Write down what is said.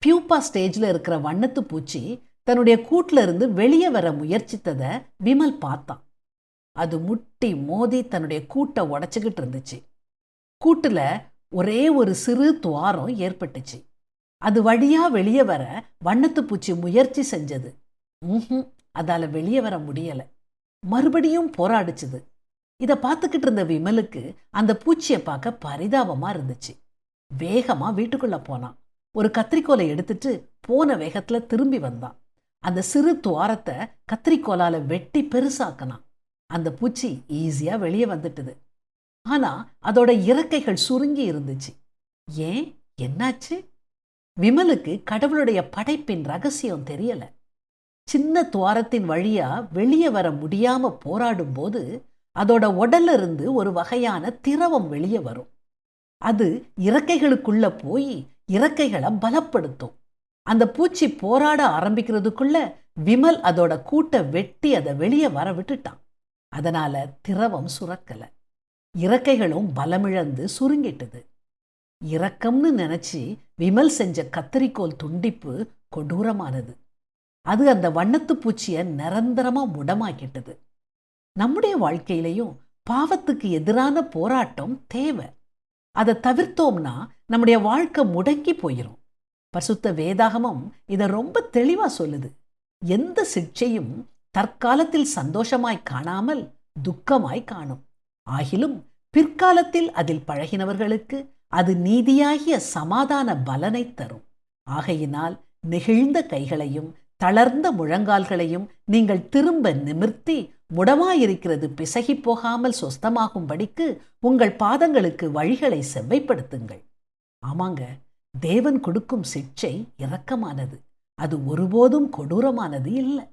Pupa ஸ்டேஜில் இருக்கிற வண்ணத்து பூச்சி தன்னுடைய கூட்டில் இருந்து வெளியே வர முயற்சித்ததை விமல் பார்த்தான். அது முட்டி மோதி தன்னுடைய கூட்டை உடச்சிக்கிட்டு இருந்துச்சு. கூட்டில் ஒரே ஒரு சிறு துவாரம் ஏற்பட்டுச்சு. அது வழியா வெளியே வர வண்ணத்து பூச்சி முயற்சி செஞ்சது. அதால வெளியே வர முடியல. மறுபடியும் போராடிச்சுது. இதை பார்த்துக்கிட்டு இருந்த விமலுக்கு அந்த பூச்சியை பார்க்க பரிதாபமா இருந்துச்சு. வேகமா வீட்டுக்குள்ள போனான். ஒரு கத்திரிக்கோலை எடுத்துட்டு போன வேகத்துல திரும்பி வந்தான். அந்த சிறு துவாரத்தை கத்திரிக்கோலால வெட்டி பெருசாக்கினான். அந்த பூச்சி ஈஸியா வெளியே வந்துட்டுது. ஆனா அதோட இறக்கைகள் சுருங்கி இருந்துச்சு. ஏன், என்னாச்சு? விமலுக்கு கடவுளுடைய படைப்பின் ரகசியம் தெரியல. சின்ன துவாரத்தின் வழியா வெளியே வர முடியாம போராடும் போது அதோட உடல்ல இருந்து ஒரு வகையான திரவம் வெளியே வரும். அது இறக்கைகளுக்குள்ள போய் இறக்கைகளை பலப்படுத்தும். அந்த பூச்சி போராட ஆரம்பிக்கிறதுக்குள்ள விமல் அதோட கூட்டை வெட்டி அதை வெளியே வர விட்டுட்டான். அதனால திரவம் சுரக்கல. இறக்கைகளும் பலமிழந்து சுருங்கிட்டுது. இரக்கம்னு நினைச்சு விமல் செஞ்ச கத்தரிக்கோல் துண்டிப்பு கொடூரமானது. அது அந்த வண்ணத்து பூச்சியை நிரந்தரமா முடமாக்கிட்டது. நம்முடைய வாழ்க்கையிலையும் பாவத்துக்கு எதிரான போராட்டம் தேவை. அதை தவிர்த்தோம்னா நம்முடைய வாழ்க்கை முடங்கி போயிடும். பரிசுத்த வேதாகமம் இதை ரொம்ப தெளிவா சொல்லுது. எந்த சிக்ஷையும் தற்காலத்தில் சந்தோஷமாய் காணாமல் துக்கமாய் காணும். ஆகிலும் பிற்காலத்தில் அதில் பழகினவர்களுக்கு அது நீதியாகிய சமாதான பலனை தரும். ஆகையினால் நெகிழ்ந்த கைகளையும் தளர்ந்த முழங்கால்களையும் நீங்கள் திரும்ப நிமிர்த்தி முடமாயிருக்கிறது பிசகி போகாமல் சொஸ்தமாகும்படிக்கு உங்கள் பாதங்களுக்கு வழிகளை செவ்வைப்படுத்துங்கள். ஆமாங்க, தேவன் கொடுக்கும் சிக்ஷை இரக்கமானது. அது ஒருபோதும் கொடூரமானது இல்லை.